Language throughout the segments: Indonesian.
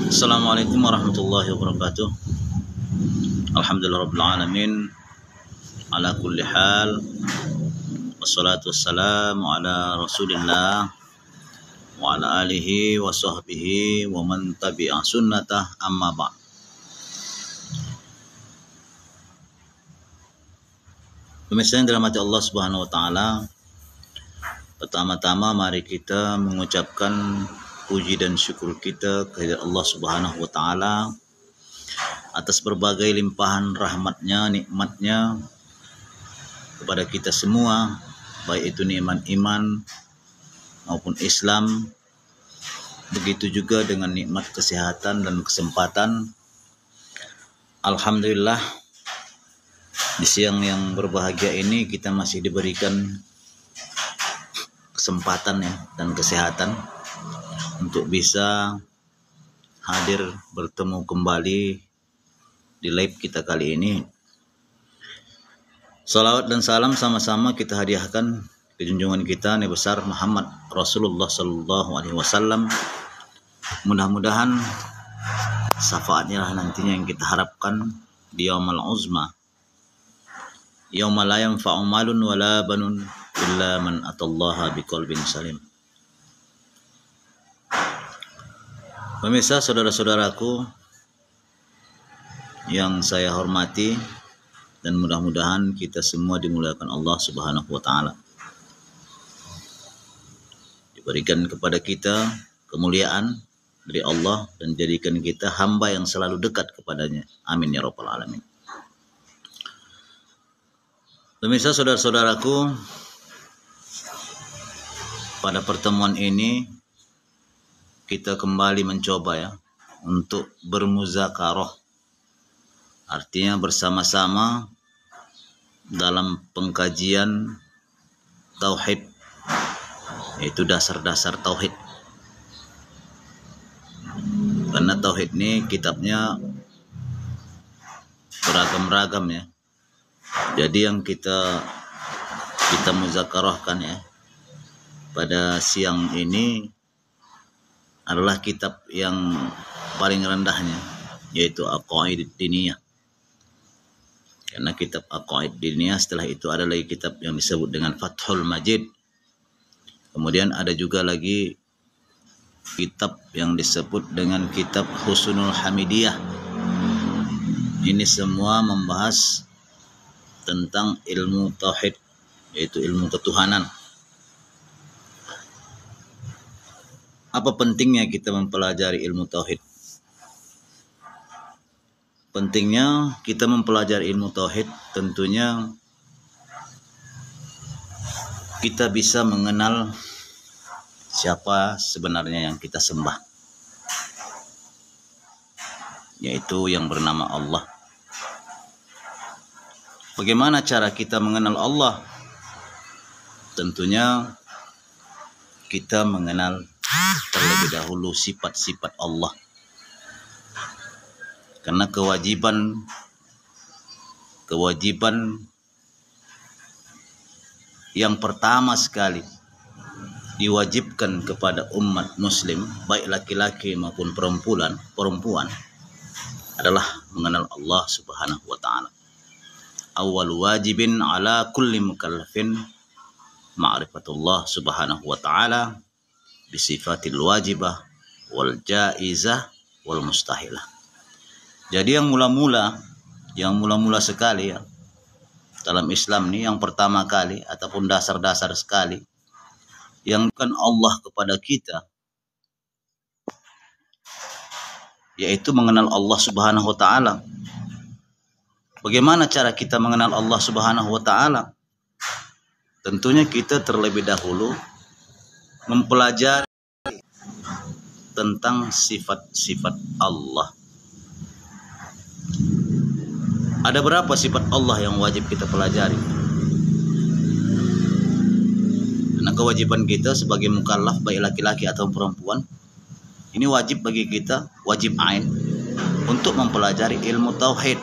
Assalamualaikum warahmatullahi wabarakatuh. Alhamdulillah rabbil alamin ala kulli hal. Wassalatu wassalamu ala Rasulillah wa ala alihi wa sahbihi wa man tabi'a sunnatah, amma ba'd. Pemirsa yang dirahmati Allah Subhanahu wa taala, pertama-tama mari kita mengucapkan puji dan syukur kita kepada Allah Subhanahu wa taala atas berbagai limpahan rahmatnya, nikmatnya kepada kita semua, baik itu nikmat iman maupun Islam, begitu juga dengan nikmat kesehatan dan kesempatan. Alhamdulillah, di siang yang berbahagia ini kita masih diberikan kesempatan dan kesehatan untuk bisa hadir bertemu kembali di live kita kali ini. Salawat dan salam sama-sama kita hadiahkan ke junjungan kita Nabi besar Muhammad Rasulullah Sallallahu Alaihi Wasallam. Mudah-mudahan syafaatnya lah nantinya yang kita harapkan di yaumul uzma, yauma la yanfa'u malun wala banun illa man atallaha biqalbin salim. Pemirsa, saudara-saudaraku yang saya hormati, dan mudah-mudahan kita semua dimuliakan Allah Subhanahu wa taala. Diberikan kepada kita kemuliaan dari Allah dan jadikan kita hamba yang selalu dekat kepadanya. Amin ya rabbal alamin. Pemirsa, saudara-saudaraku, pada pertemuan ini kita kembali mencoba untuk bermuzakarah, artinya bersama-sama dalam pengkajian tauhid, yaitu dasar-dasar tauhid. Karena tauhid ini kitabnya beragam-ragam ya. Jadi yang kita muzakarahkan pada siang ini adalah kitab yang paling rendahnya, yaitu Aqaid Diniyah. Karena kitab Aqaid Diniyah, setelah itu ada lagi kitab yang disebut dengan Fathul Majid. Kemudian ada juga lagi kitab yang disebut dengan kitab Husnul Hamidiyah. Ini semua membahas tentang ilmu tauhid, yaitu ilmu ketuhanan. Apa pentingnya kita mempelajari ilmu tauhid? Pentingnya kita mempelajari ilmu tauhid, tentunya kita bisa mengenal siapa sebenarnya yang kita sembah, yaitu yang bernama Allah. Bagaimana cara kita mengenal Allah? Tentunya kita mengenal terlebih dahulu sifat-sifat Allah. Karena kewajiban yang pertama sekali diwajibkan kepada umat muslim, baik laki-laki maupun perempuan adalah mengenal Allah Subhanahu wa taala. Awwal wajibin ala kulli mukallafin ma'rifatullah Subhanahu wa taala bisifatil wajibah wal jaizah wal mustahilah. Jadi yang mula-mula sekali dalam Islam ini, yang pertama kali ataupun dasar-dasar sekali yang bukan Allah kepada kita, yaitu mengenal Allah Subhanahu wa taala. Bagaimana cara kita mengenal Allah Subhanahu wa taala? Tentunya kita terlebih dahulu mempelajari tentang sifat-sifat Allah. Ada berapa sifat Allah yang wajib kita pelajari? Karena kewajiban kita sebagai mukallaf, baik laki-laki atau perempuan, ini wajib bagi kita, wajib ain, untuk mempelajari ilmu tauhid.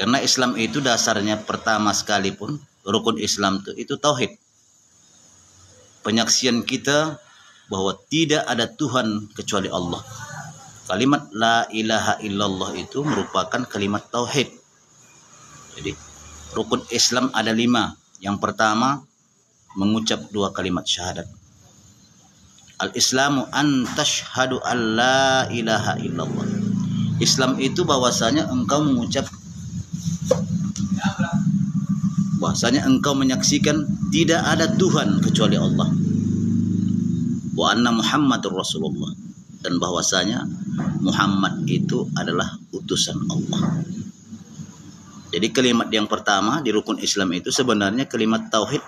Karena Islam itu dasarnya pertama sekalipun, rukun Islam itu tauhid. Penyaksian kita bahwa tidak ada Tuhan kecuali Allah. Kalimat la ilaha illallah itu merupakan kalimat tauhid. Jadi rukun Islam ada 5. Yang pertama, mengucap 2 kalimat syahadat. Al-Islamu an tashhadu an la ilaha illallah. Islam itu bahwasanya engkau mengucap, bahwasanya engkau menyaksikan tidak ada Tuhan kecuali Allah. Wa anna Muhammadur Rasulullah, dan bahwasanya Muhammad itu adalah utusan Allah. Jadi kalimat yang pertama di rukun Islam itu sebenarnya kalimat tauhid,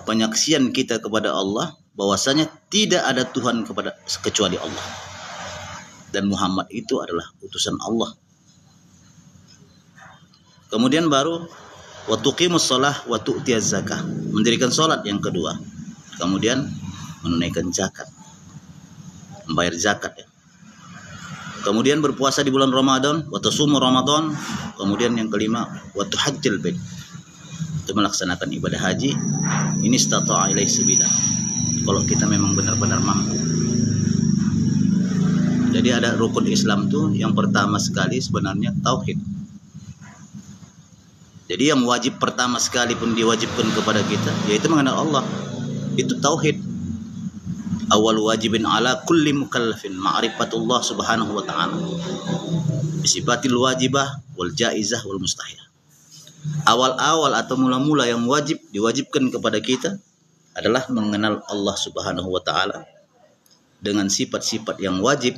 penyaksian kita kepada Allah bahwasanya tidak ada Tuhan kecuali Allah, dan Muhammad itu adalah utusan Allah. Kemudian baru wa tuqimus shalah wa tu'tiyaz zakah, mendirikan salat yang kedua. Kemudian menunaikan zakat, membayar zakat ya. Kemudian berpuasa di bulan Ramadan, wa tasumu Ramadan. Kemudian yang kelima, wa tuhajjal bait, itu melaksanakan ibadah haji. Ini istata'a ilaihi sabila, kalau kita memang benar-benar mampu. Jadi ada rukun Islam tuh yang pertama sekali sebenarnya tauhid. Jadi yang wajib pertama sekali pun diwajibkan kepada kita yaitu mengenal Allah. Itu tauhid. Awal wajibin ala kulli mukallafin ma'rifatullah subhanahu wa ta'ala bisifatil wajibah wal jaizah wal mustahil. Awal-awal atau mula-mula yang diwajibkan kepada kita adalah mengenal Allah subhanahu wa ta'ala dengan sifat-sifat yang wajib,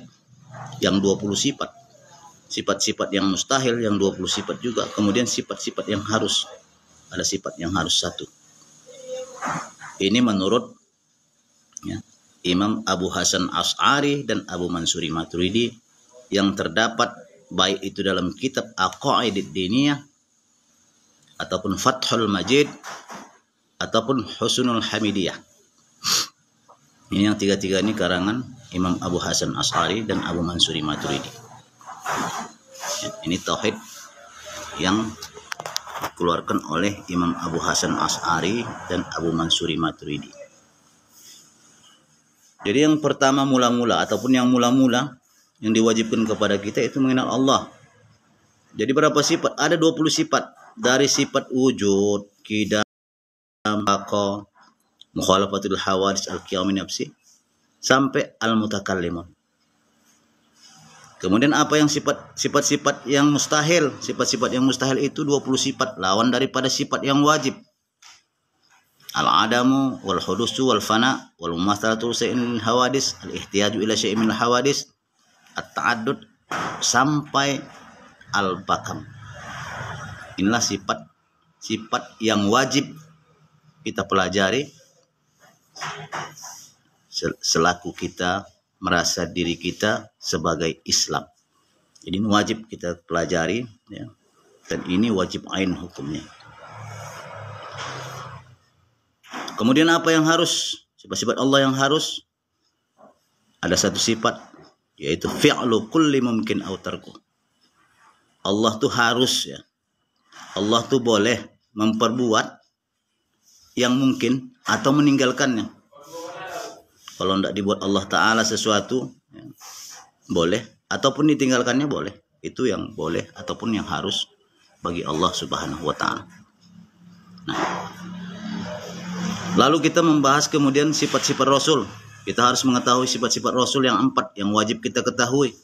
yang 20 sifat. Sifat-sifat yang mustahil, yang 20 sifat juga. Kemudian sifat-sifat yang harus, ada sifat yang harus 1. Ini menurut ya, Imam Abu Hasan Asy'ari dan Abu Mansur Maturidi yang terdapat baik itu dalam kitab Aqaidid Diniyah ataupun Fathul Majid ataupun Husnul Hamidiyah. Ini yang 3 ini karangan Imam Abu Hasan Asy'ari dan Abu Mansur Maturidi. Ini tauhid yang dikeluarkan oleh Imam Abu Hasan Asy'ari dan Abu Mansur Maturidi. Jadi yang pertama mula-mula ataupun yang mula-mula yang diwajibkan kepada kita itu mengenal Allah. Jadi berapa sifat? Ada 20 sifat. Dari sifat wujud, qidam, baqa, mukhalafatul hawadits, al-qiyamin nafsi, sampai al-mutakallimun. Kemudian apa yang sifat-sifat yang mustahil? Sifat-sifat yang mustahil itu 20 sifat, lawan daripada sifat yang wajib. Al-adamu wal hudusu wal fana wal mumatsalatu syai'in hawadis, al-ihtiyaju ila syai'in min hawadis, at-ta'addud sampai al-bakam. Inilah sifat yang wajib kita pelajari selaku kita merasa diri kita sebagai Islam. Jadi ini wajib kita pelajari ya. Dan ini wajib ain hukumnya. Kemudian apa yang harus? Sifat-sifat Allah yang harus. Ada 1 sifat yaitu fi'lu kulli mumkin aw tarku. Allah tuh harus ya. Allah tuh boleh memperbuat yang mungkin atau meninggalkannya. Kalau tidak dibuat Allah Ta'ala sesuatu ya, boleh, ataupun ditinggalkannya boleh. Itu yang boleh ataupun yang harus bagi Allah Subhanahu wa Ta'ala. Nah, lalu kita membahas kemudian sifat-sifat Rasul. Kita harus mengetahui sifat-sifat Rasul yang 4 yang wajib kita ketahui.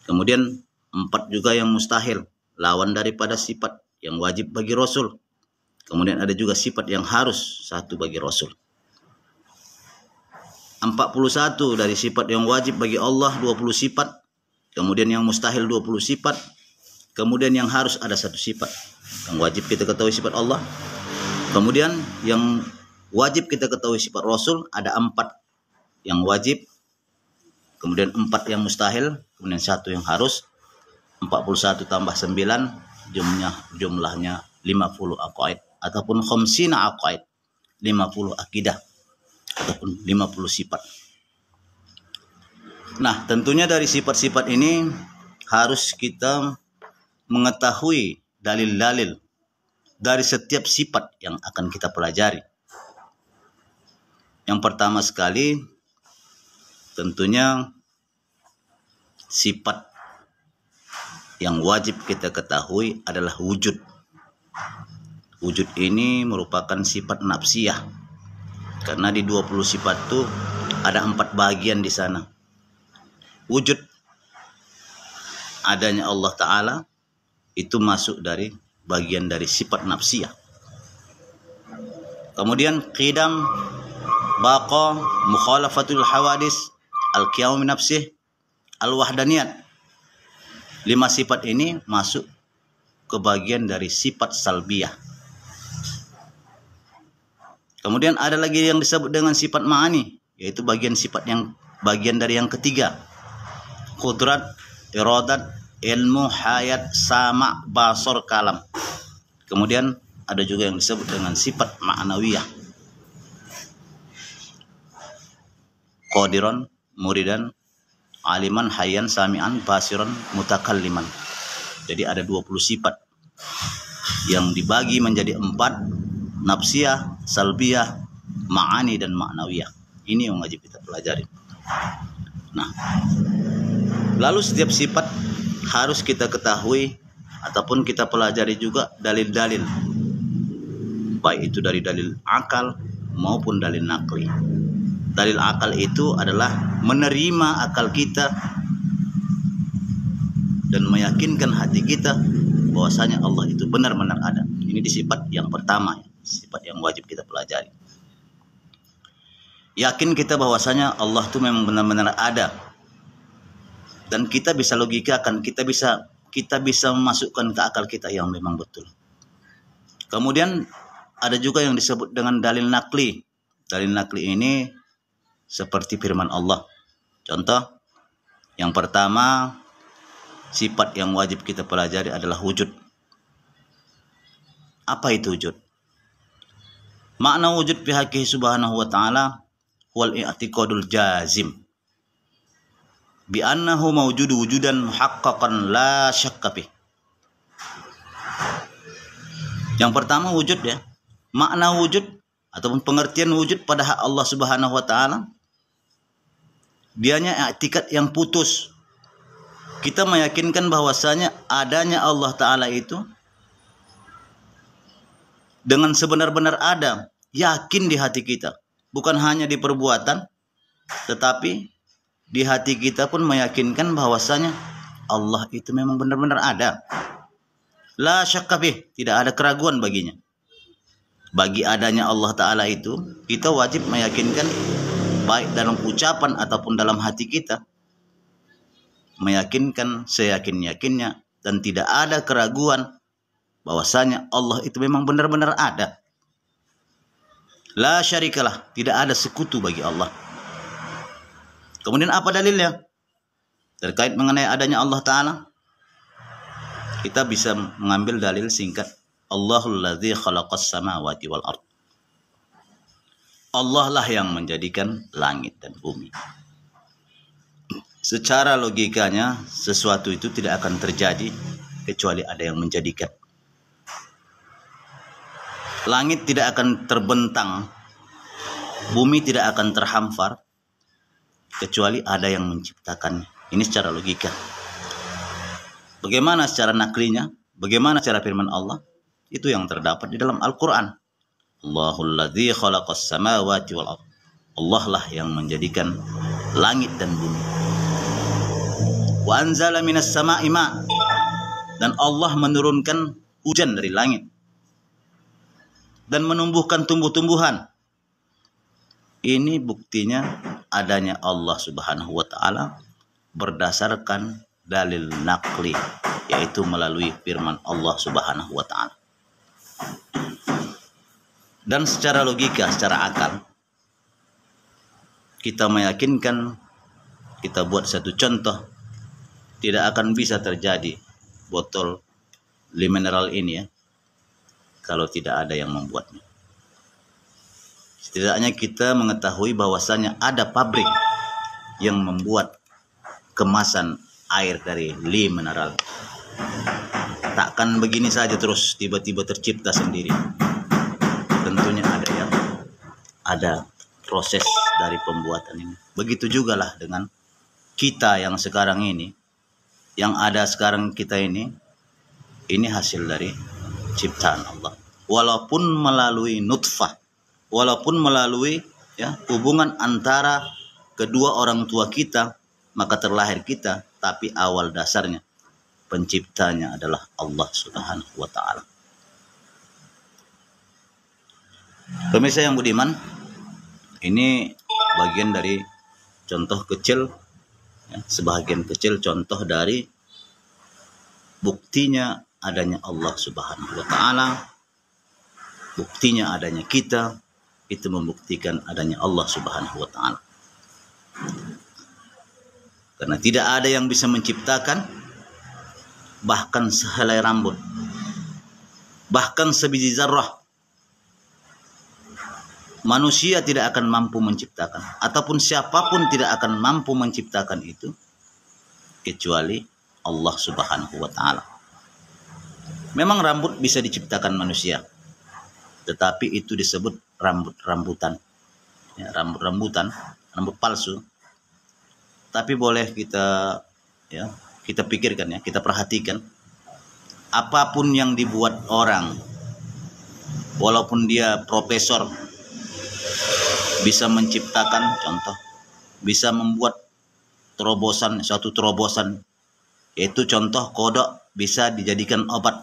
Kemudian 4 juga yang mustahil, lawan daripada sifat yang wajib bagi Rasul. Kemudian ada juga sifat yang harus 1 bagi Rasul. 41 dari sifat yang wajib bagi Allah 20 sifat. Kemudian yang mustahil 20 sifat. Kemudian yang harus ada 1 sifat. Yang wajib kita ketahui sifat Allah. Kemudian yang wajib kita ketahui sifat Rasul ada 4 yang wajib. Kemudian 4 yang mustahil. Kemudian 1 yang harus. 41 tambah 9 jumlahnya 50 aqaid ataupun khamsina aqaid, 50 akidah ataupun 50 sifat. Nah, tentunya dari sifat-sifat ini harus kita mengetahui dalil-dalil dari setiap sifat yang akan kita pelajari. Yang pertama sekali tentunya sifat yang wajib kita ketahui adalah wujud. Wujud ini merupakan sifat nafsiyah. Karena di 20 sifat itu ada 4 bagian di sana. Wujud adanya Allah Ta'ala itu masuk dari bagian dari sifat nafsiyah. Kemudian qidam, baqa, mukhalafatul hawadis, al-qiyam min nafsih, al-wahdaniyat. 5 sifat ini masuk ke bagian dari sifat salbiyah. Kemudian ada lagi yang disebut dengan sifat ma'ani, yaitu bagian dari yang ketiga. Qudrat, iradat, ilmu, hayat, sama, basar, kalam. Kemudian ada juga yang disebut dengan sifat ma'nawiyah. Qadiran, muridan, aliman, hayyan, sami'an, basiran, mutakalliman. Jadi ada 20 sifat yang dibagi menjadi 4, nafsiyah, salbiyah, ma'ani, dan ma'nawiyah. Ini yang wajib kita pelajari. Nah, lalu setiap sifat harus kita ketahui ataupun kita pelajari juga dalil-dalil, baik itu dari dalil akal maupun dalil nakli. Dalil akal itu adalah menerima akal kita dan meyakinkan hati kita bahwasanya Allah itu benar-benar ada. Ini di sifat yang pertama, sifat yang wajib kita pelajari. Yakin kita bahwasanya Allah itu memang benar-benar ada. Dan kita bisa logikakan, kita bisa memasukkan ke akal kita yang memang betul. Kemudian ada juga yang disebut dengan dalil nakli. Dalil nakli ini seperti firman Allah. Contoh, yang pertama, sifat yang wajib kita pelajari adalah wujud. Apa itu wujud? Makna wujud fi haqqihi subhanahu wa ta'ala wal i'tiqadul jazim bi annahu mawjudu wujudan muhaqqaqan la syakka fi. Yang pertama wujud ya. Makna wujud ataupun pengertian wujud pada hak Allah Subhanahu wa taala, dianya i'tikad yang putus. Kita meyakinkan bahwasanya adanya Allah Ta'ala itu dengan sebenar-benar ada, yakin di hati kita. Bukan hanya di perbuatan, tetapi di hati kita pun meyakinkan bahwasanya Allah itu memang benar-benar ada. La syakka bih, tidak ada keraguan baginya. Bagi adanya Allah Ta'ala itu, kita wajib meyakinkan baik dalam ucapan ataupun dalam hati kita. Meyakinkan seyakin-yakinnya dan tidak ada keraguan bahwasanya Allah itu memang benar-benar ada. La syarikalah, tidak ada sekutu bagi Allah. Kemudian apa dalilnya? Terkait mengenai adanya Allah Ta'ala, kita bisa mengambil dalil singkat. Allahul ladzi khalaqas samawati wal ard. Allah lah yang menjadikan langit dan bumi. Secara logikanya, sesuatu itu tidak akan terjadi kecuali ada yang menjadikan. Langit tidak akan terbentang, bumi tidak akan terhampar, kecuali ada yang menciptakannya. Ini secara logika. Bagaimana secara naklinya? Bagaimana secara firman Allah? Itu yang terdapat di dalam Al-Quran. Allahul ladzi khalaqas samawati wal ard. Allah lah yang menjadikan langit dan bumi. Wa anzala minas sama'i ma'. Dan Allah menurunkan hujan dari langit. Dan menumbuhkan tumbuh-tumbuhan. Ini buktinya adanya Allah Subhanahu wa ta'ala berdasarkan dalil nakli, yaitu melalui firman Allah Subhanahu wa ta'ala. Dan secara logika, secara akal, kita meyakinkan, kita buat satu contoh, tidak akan bisa terjadi botol mineral ini ya, kalau tidak ada yang membuatnya. Setidaknya kita mengetahui bahwasanya ada pabrik yang membuat kemasan air dari mineral. Takkan begini saja terus tiba-tiba tercipta sendiri. Tentunya ada proses dari pembuatan ini. Begitu juga lah dengan kita yang sekarang ini, yang ada sekarang kita ini hasil dari ciptaan Allah. Walaupun melalui nutfah, walaupun melalui hubungan antara kedua orang tua kita, maka terlahir kita, tapi awal dasarnya penciptanya adalah Allah Subhanahu wa taala. Pemirsa yang budiman, ini bagian dari contoh kecil, sebagian kecil contoh dari buktinya adanya Allah Subhanahu wa taala, buktinya adanya kita, itu membuktikan adanya Allah Subhanahu wa taala. Karena tidak ada yang bisa menciptakan bahkan sehelai rambut, bahkan sebiji zarrah. Manusia tidak akan mampu menciptakan, ataupun siapapun tidak akan mampu menciptakan itu kecuali Allah Subhanahu wa taala. Memang rambut bisa diciptakan manusia, tetapi itu disebut rambut-rambutan. Ya, rambut-rambutan, rambut palsu. Tapi boleh kita pikirkan, kita perhatikan, apapun yang dibuat orang, walaupun dia profesor, bisa menciptakan, contoh, bisa membuat suatu terobosan, yaitu contoh kodok bisa dijadikan obat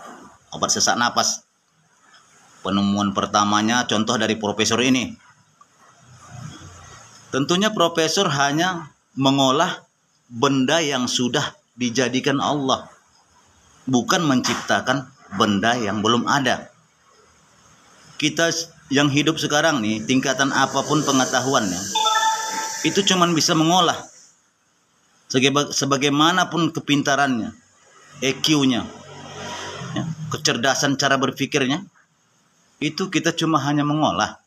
sesak napas. Penemuan pertamanya contoh dari profesor ini. Tentunya profesor hanya mengolah benda yang sudah dijadikan Allah, bukan menciptakan benda yang belum ada. Kita yang hidup sekarang nih, tingkatan apapun pengetahuannya, itu cuman bisa mengolah. Sebagaimanapun kepintarannya, EQ-nya, kecerdasan cara berpikirnya, itu kita cuma hanya mengolah,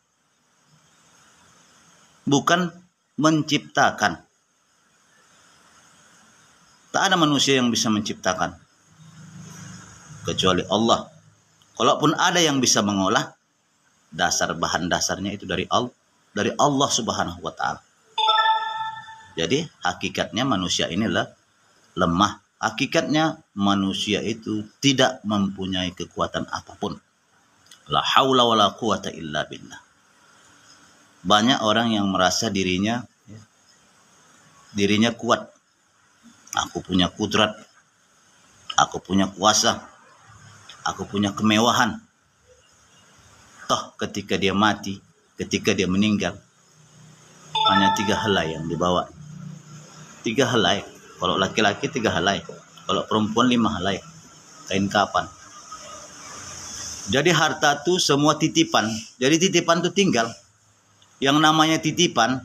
bukan menciptakan. Tak ada manusia yang bisa menciptakan kecuali Allah. Kalaupun ada yang bisa mengolah, bahan dasarnya itu dari Allah Subhanahu wa taala. Jadi hakikatnya manusia inilah lemah. Hakikatnya manusia itu tidak mempunyai kekuatan apapun. La haula wala quwata illa billah. Banyak orang yang merasa dirinya kuat. Aku punya kudrat, aku punya kuasa, aku punya kemewahan. Toh ketika dia mati, ketika dia meninggal, hanya 3 helai yang dibawa. 3 helai. Kalau laki-laki 3 helai, kalau perempuan 5 helai kain kapan. Jadi harta itu semua titipan. Jadi titipan itu tinggal. Yang namanya titipan,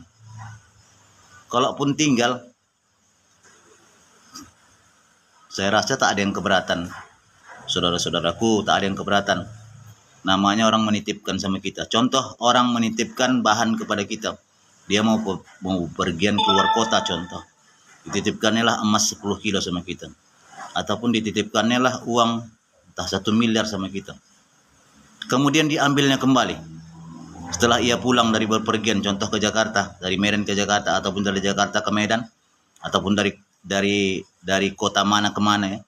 kalaupun tinggal, saya rasa tak ada yang keberatan. Saudara-saudaraku, tak ada yang keberatan. Namanya orang menitipkan sama kita. Contoh, orang menitipkan bahan kepada kita. Dia mau pergian keluar kota, contoh. Dititipkannya lah emas 10 kilo sama kita. Ataupun dititipkannya lah uang entah 1 miliar sama kita. Kemudian diambilnya kembali. Setelah ia pulang dari berpergian, contoh ke Jakarta, dari Medan ke Jakarta, ataupun dari Jakarta ke Medan, ataupun dari kota mana ke mana, ya.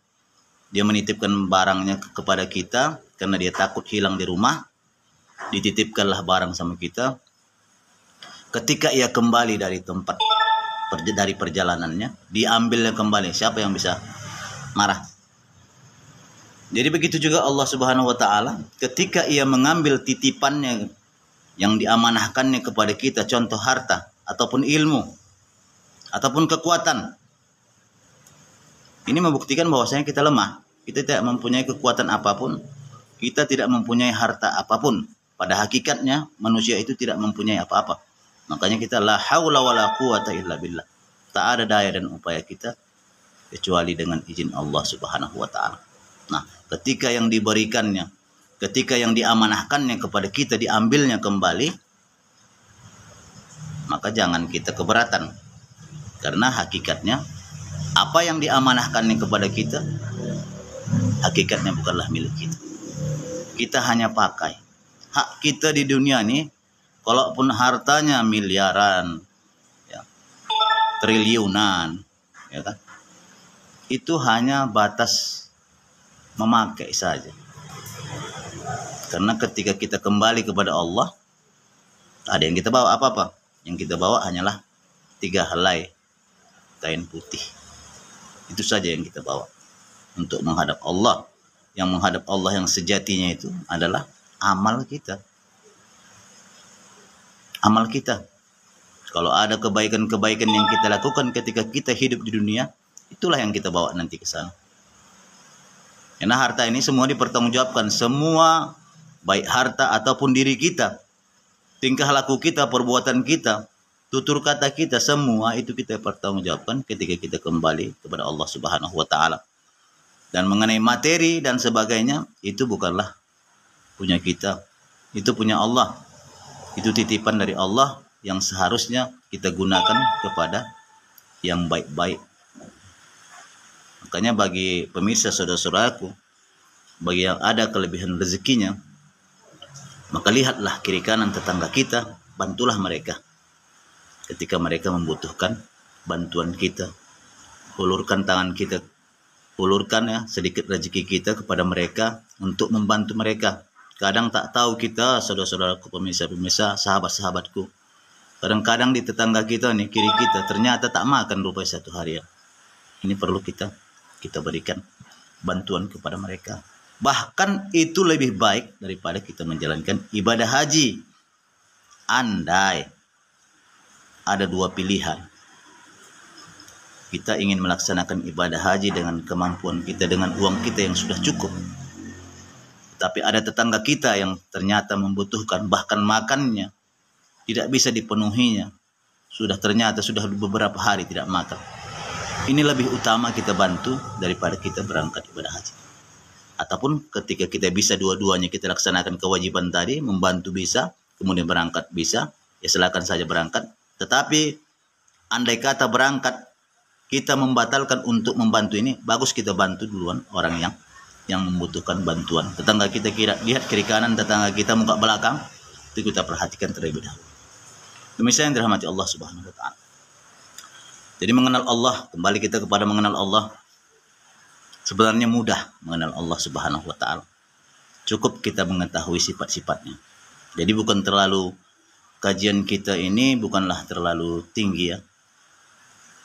Dia menitipkan barangnya kepada kita karena dia takut hilang di rumah. Dititipkanlah barang sama kita. Ketika ia kembali dari tempat dari perjalanannya, diambilnya kembali. Siapa yang bisa marah? Jadi begitu juga Allah Subhanahu wa taala, ketika ia mengambil titipannya yang diamanahkannya kepada kita, contoh harta ataupun ilmu ataupun kekuatan. Ini membuktikan bahwasanya kita lemah. Kita tidak mempunyai kekuatan apapun. Kita tidak mempunyai harta apapun. Pada hakikatnya manusia itu tidak mempunyai apa-apa. Makanya kita la haula wala quwata illa billah. Tak ada daya dan upaya kita kecuali dengan izin Allah Subhanahu wa taala. Nah, ketika yang diberikannya, ketika yang diamanahkannya kepada kita diambilnya kembali, maka jangan kita keberatan. Karena hakikatnya apa yang diamanahkannya kepada kita, hakikatnya bukanlah milik kita. Kita hanya pakai. Hak kita di dunia ini, kalaupun hartanya miliaran, ya, triliunan, ya kan? Itu hanya batas memakai saja. Karena ketika kita kembali kepada Allah, ada yang kita bawa apa-apa. Yang kita bawa hanyalah 3 helai kain putih. Itu saja yang kita bawa untuk menghadap Allah. Yang menghadap Allah yang sejatinya itu adalah amal kita. Amal kita. Kalau ada kebaikan-kebaikan yang kita lakukan ketika kita hidup di dunia, itulah yang kita bawa nanti ke sana. Karena harta ini semua dipertanggungjawabkan. Semua, baik harta ataupun diri kita, tingkah laku kita, perbuatan kita, tutur kata kita, semua itu kita pertanggungjawabkan ketika kita kembali kepada Allah Subhanahu wa taala. Dan mengenai materi dan sebagainya, itu bukanlah punya kita, itu punya Allah. Itu titipan dari Allah yang seharusnya kita gunakan kepada yang baik-baik. Makanya bagi pemirsa saudara-saudaraku, bagi yang ada kelebihan rezekinya, maka lihatlah kiri kanan tetangga kita, bantulah mereka ketika mereka membutuhkan bantuan kita. Ulurkan tangan kita, ulurkan ya sedikit rezeki kita kepada mereka untuk membantu mereka. Kadang tak tahu kita, saudara-saudaraku, pemirsa-pemirsa, sahabat-sahabatku, kadang-kadang di tetangga kita nih, kiri kita, ternyata tak makan rupanya satu harian. Ini perlu kita berikan bantuan kepada mereka. Bahkan itu lebih baik daripada kita menjalankan ibadah haji. Andai ada 2 pilihan. Kita ingin melaksanakan ibadah haji dengan kemampuan kita, dengan uang kita yang sudah cukup. Tapi ada tetangga kita yang ternyata membutuhkan, bahkan makannya tidak bisa dipenuhinya. Ternyata sudah beberapa hari tidak makan. Ini lebih utama kita bantu daripada kita berangkat ibadah haji. Ataupun ketika kita bisa dua-duanya kita laksanakan kewajiban tadi, membantu bisa, kemudian berangkat bisa, ya silakan saja berangkat. Tetapi andai kata berangkat kita membatalkan untuk membantu ini, bagus kita bantu duluan orang yang membutuhkan bantuan. Tetangga kita lihat kiri kanan tetangga kita muka belakang, itu kita perhatikan terlebih dahulu. Demikian yang dirahmati Allah Subhanahu wa taala. Jadi mengenal Allah, kembali kita kepada mengenal Allah. Sebenarnya mudah mengenal Allah Subhanahu wa taala. Cukup kita mengetahui sifat-sifatnya. Jadi bukan terlalu, kajian kita ini bukanlah terlalu tinggi ya.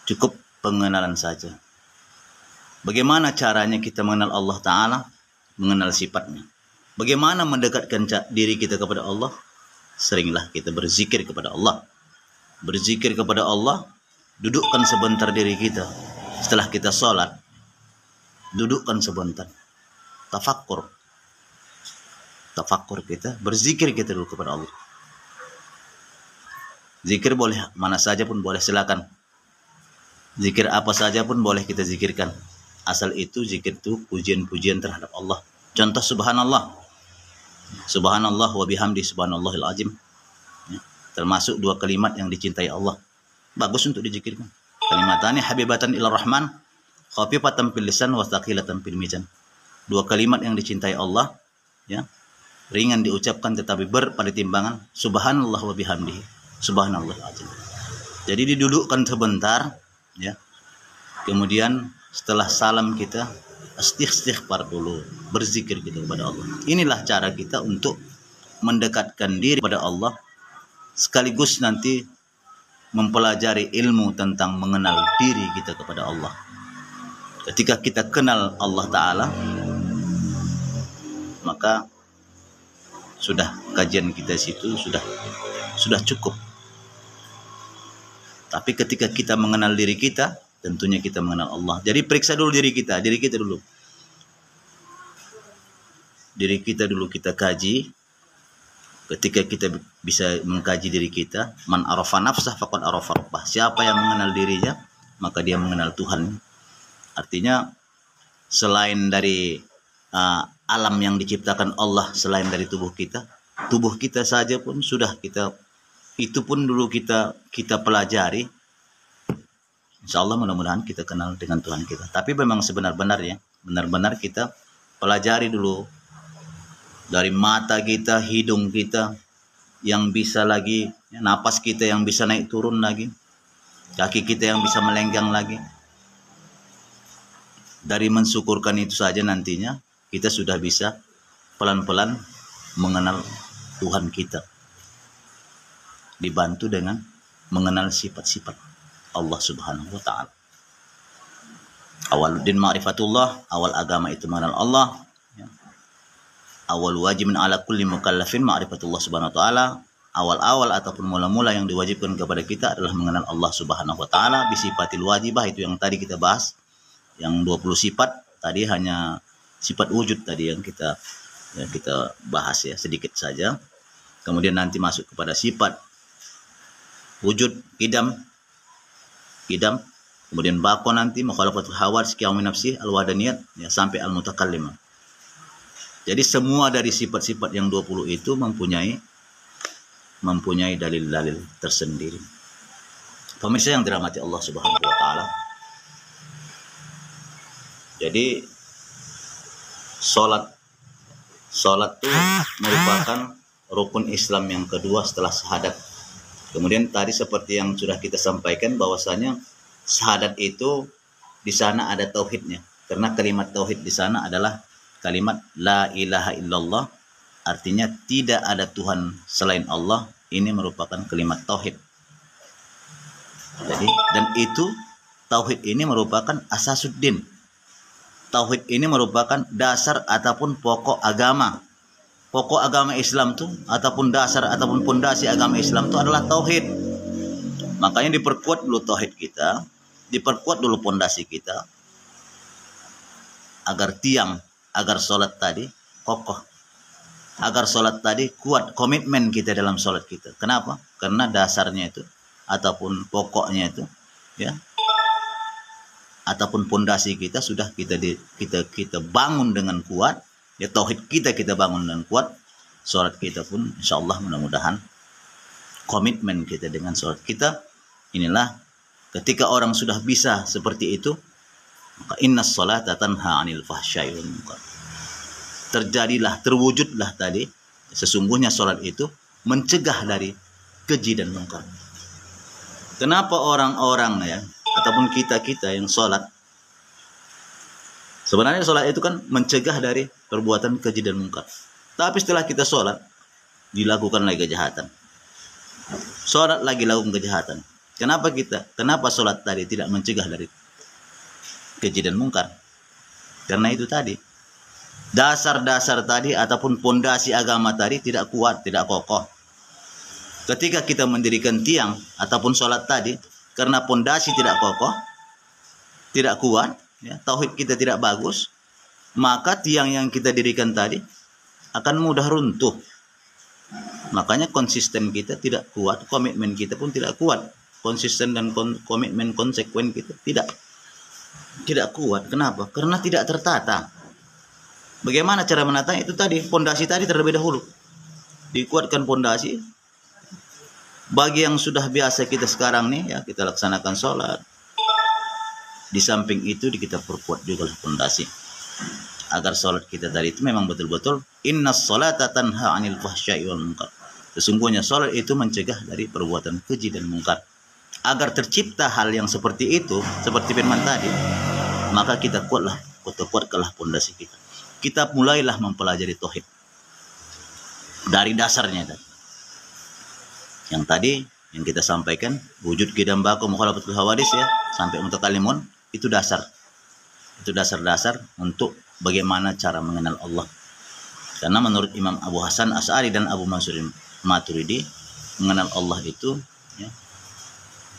Cukup pengenalan saja. Bagaimana caranya kita mengenal Allah Ta'ala? Mengenal sifatnya. Bagaimana mendekatkan diri kita kepada Allah? Seringlah kita berzikir kepada Allah. Berzikir kepada Allah, dudukkan sebentar diri kita. Setelah kita sholat, dudukkan sebentar. Tafakkur kita, berzikir kita dulu kepada Allah. Zikir boleh, mana saja pun boleh, silakan. Zikir apa saja pun boleh kita zikirkan. Asal itu zikir itu pujian-pujian terhadap Allah. Contoh subhanallah. Subhanallah wa bihamdi subhanallahil azim. Ya, termasuk 2 kalimat yang dicintai Allah. Bagus untuk dizikirkan. Kalimatani habibatan ila rahman, khafifatan fil lisan wa thaqilatan fil mizan. 2 kalimat yang dicintai Allah, ya. Ringan diucapkan tetapi berat pada timbangan. Subhanallah wa bihamdihi subhanallahil azim. Jadi didudukkan sebentar, ya. Kemudian setelah salam kita istighfar dulu, berzikir kita kepada Allah. Inilah cara kita untuk mendekatkan diri kepada Allah, sekaligus nanti mempelajari ilmu tentang mengenal diri kita kepada Allah. Ketika kita kenal Allah Ta'ala, maka sudah kajian kita situ sudah cukup. Tapi ketika kita mengenal diri kita, tentunya kita mengenal Allah. Jadi periksa dulu diri kita dulu. Diri kita dulu kita kaji. Ketika kita bisa mengkaji diri kita, man arafa nafsah faqad arafa rabbah. Siapa yang mengenal dirinya, maka dia mengenal Tuhan. Artinya selain dari alam yang diciptakan Allah, selain dari tubuh kita saja pun sudah itu pun dulu kita pelajari. Insya Allah mudah-mudahan kita kenal dengan Tuhan kita. Tapi memang benar-benar kita pelajari dulu dari mata kita, hidung kita, yang bisa lagi, napas kita yang bisa naik turun lagi, kaki kita yang bisa melenggang lagi. Dari mensyukurkan itu saja nantinya kita sudah bisa pelan-pelan mengenal Tuhan kita, dibantu dengan mengenal sifat-sifat Allah Subhanahu wa taala. Awal din ma'rifatullah, awal agama itu mengenal Allah. Awal wajibin ala kulli mukallafin ma'rifatullah subhanahu wa ta'ala. Awal-awal ataupun mula-mula yang diwajibkan kepada kita adalah mengenal Allah Subhanahu wa taala bisifatil wajibah, itu yang tadi kita bahas. Yang 20 sifat tadi hanya sifat wujud tadi yang kita bahas ya, sedikit saja. Kemudian nanti masuk kepada sifat wujud qidam. Kemudian baqo nanti mukhalafatul hawadits qiyam nafsi al-wadaniyat ya, sampai al-mutakallimah. Jadi semua dari sifat-sifat yang 20 itu mempunyai dalil-dalil tersendiri. Pemirsa yang dirahmati Allah Subhanahu wa taala. Jadi salat itu merupakan rukun Islam yang kedua setelah syahadat. Kemudian tadi seperti yang sudah kita sampaikan bahwasanya syahadat itu di sana ada tauhidnya. Karena kalimat tauhid di sana adalah kalimat la ilaha illallah, artinya tidak ada Tuhan selain Allah. Ini merupakan kalimat tauhid. Jadi dan itu tauhid ini merupakan asasuddin. Tauhid ini merupakan dasar ataupun pokok agama. Pokok agama Islam tuh ataupun dasar ataupun pondasi agama Islam itu adalah tauhid. Makanya diperkuat dulu tauhid kita, diperkuat dulu pondasi kita agar sholat tadi kokoh, agar sholat tadi kuat, komitmen kita dalam sholat kita. Kenapa? Karena dasarnya itu ataupun pokoknya itu ya, ataupun pondasi kita sudah kita bangun dengan kuat ya, tauhid kita bangun dengan kuat, sholat kita pun insyaallah mudah-mudahan komitmen kita dengan sholat kita. Inilah ketika orang sudah bisa seperti itu, maka innas sholata tanha 'anil fahsya'i wal munkar. Terwujudlah tadi sesungguhnya sholat itu mencegah dari keji dan munkar. Kenapa orang-orang ya ataupun kita yang sholat, sebenarnya sholat itu kan mencegah dari perbuatan keji dan munkar. Tapi setelah kita sholat dilakukan lagi kejahatan, sholat lagi lakukan kejahatan. Kenapa sholat tadi tidak mencegah dari keji dan mungkar? Karena itu tadi dasar-dasar tadi ataupun pondasi agama tadi tidak kuat, tidak kokoh. Ketika kita mendirikan tiang ataupun sholat tadi, karena pondasi tidak kokoh, tidak kuat ya, tauhid kita tidak bagus, maka tiang yang kita dirikan tadi akan mudah runtuh. Makanya konsisten kita tidak kuat, komitmen kita pun tidak kuat. Konsisten dan komitmen konsekuen kita tidak kuat. Kenapa? Karena tidak tertata. Bagaimana cara menata itu tadi? Pondasi tadi terlebih dahulu. Dikuatkan pondasi. Bagi yang sudah biasa kita sekarang nih ya, kita laksanakan sholat. Di samping itu kita perkuat juga pondasi. Agar sholat kita tadi itu memang betul-betul innas sholata tanha 'anil fahsya'i wal munkar. Sesungguhnya sholat itu mencegah dari perbuatan keji dan mungkar. Agar tercipta hal yang seperti itu, seperti firman tadi, maka kita kuatkanlah pondasi kita. Kita mulailah mempelajari tauhid dari dasarnya tadi. Yang tadi yang kita sampaikan, wujud qidam baqo mukhalafatul hawadits ya, sampai mutakallimun, itu dasar. Itu dasar-dasar untuk bagaimana cara mengenal Allah. Karena menurut Imam Abu Hasan Asy'ari dan Abu Mansur Maturidi, mengenal Allah itu ya,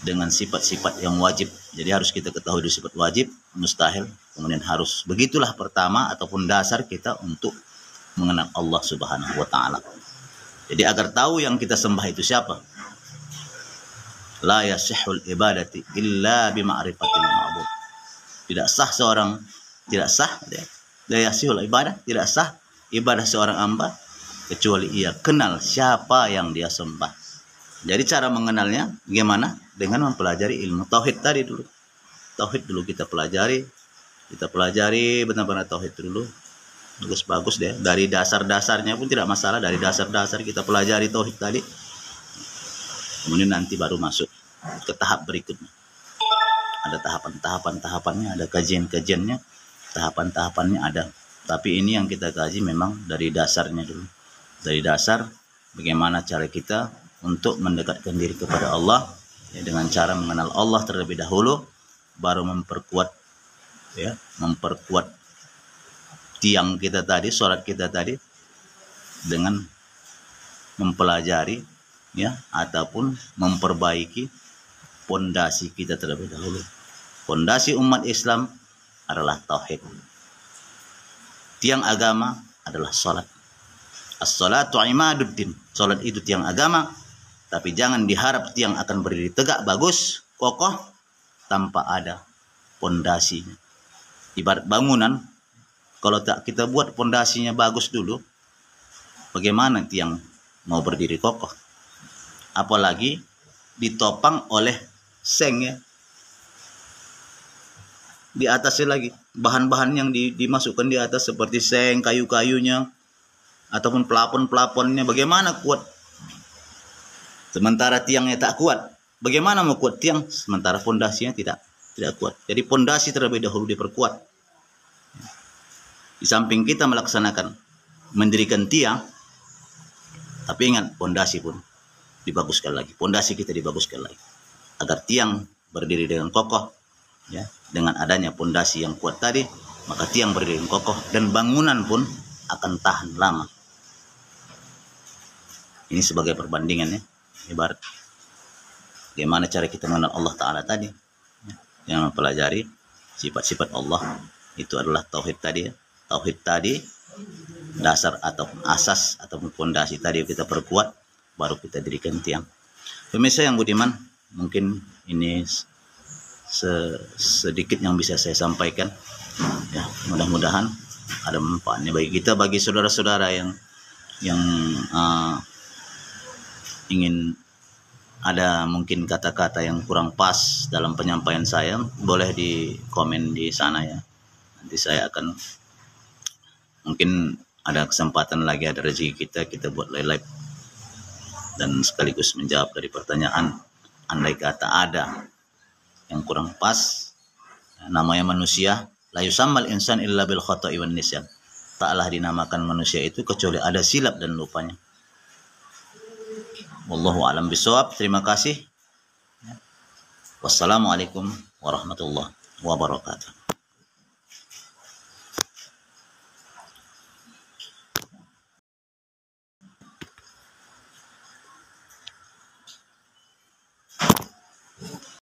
dengan sifat-sifat yang wajib. Jadi harus kita ketahui sifat wajib, mustahil, kemudian harus. Begitulah pertama ataupun dasar kita untuk mengenal Allah Subhanahu wa taala. Jadi agar tahu yang kita sembah itu siapa. La yasihul ibadati illa bima'rifatil ma'bud. Tidak sah la yasihul ibadah, tidak sah ibadah seorang hamba kecuali ia kenal siapa yang dia sembah. Jadi cara mengenalnya gimana? Dengan mempelajari ilmu tauhid tadi dulu. Tauhid dulu kita pelajari benar-benar tauhid dulu. bagus deh. Dari dasar-dasarnya pun tidak masalah, dari dasar-dasar kita pelajari tauhid tadi. Kemudian nanti baru masuk ke tahap berikutnya. Ada tahapannya, ada kajian-kajiannya, tahapannya ada. Tapi ini yang kita kaji memang dari dasarnya dulu. Dari dasar bagaimana cara kita untuk mendekatkan diri kepada Allah, ya, dengan cara mengenal Allah terlebih dahulu, baru memperkuat tiang kita tadi, sholat kita tadi, dengan mempelajari, ya, ataupun memperbaiki pondasi kita terlebih dahulu. Pondasi umat Islam adalah tauhid. Tiang agama adalah sholat. As-sholatu imaduddin. Sholat itu tiang agama, tapi jangan diharap tiang akan berdiri tegak, bagus, kokoh, tanpa ada pondasinya. Ibarat bangunan, kalau tak kita buat pondasinya bagus dulu, bagaimana tiang mau berdiri kokoh? Apalagi ditopang oleh seng, ya. Di atasnya lagi bahan-bahan yang dimasukkan di atas seperti seng, kayu-kayunya, ataupun plafon-plafonnya, bagaimana kuat? Sementara tiangnya tak kuat, bagaimana mau kuat tiang sementara pondasinya tidak kuat? Jadi pondasi terlebih dahulu diperkuat. Di samping kita melaksanakan mendirikan tiang, tapi ingat pondasi pun dibaguskan lagi. Pondasi kita dibaguskan lagi agar tiang berdiri dengan kokoh, ya. Dengan adanya pondasi yang kuat tadi, maka tiang berdiri dengan kokoh dan bangunan pun akan tahan lama. Ini sebagai perbandingan, ya. Ibarat bagaimana cara kita mengenal Allah Ta'ala tadi, ya. Yang mempelajari sifat-sifat Allah, itu adalah tauhid tadi, ya. Tauhid tadi dasar atau asas ataupun pondasi tadi kita perkuat, baru kita dirikan tiang. Pemirsa yang budiman, mungkin ini sedikit yang bisa saya sampaikan, ya. Mudah-mudahan ada manfaatnya bagi kita, bagi saudara-saudara yang ingin ada mungkin kata-kata yang kurang pas dalam penyampaian saya, boleh di komen di sana, ya. Nanti saya akan, mungkin ada kesempatan lagi, ada rezeki kita buat live dan sekaligus menjawab dari pertanyaan. Andai kata ada yang kurang pas, namanya manusia, la yusammal insan illa bil khata'i wan nisyan. Taklah dinamakan manusia itu kecuali ada silap dan lupanya. Wallahu a'lam bishawab. Terima kasih. Wassalamualaikum warahmatullahi wabarakatuh.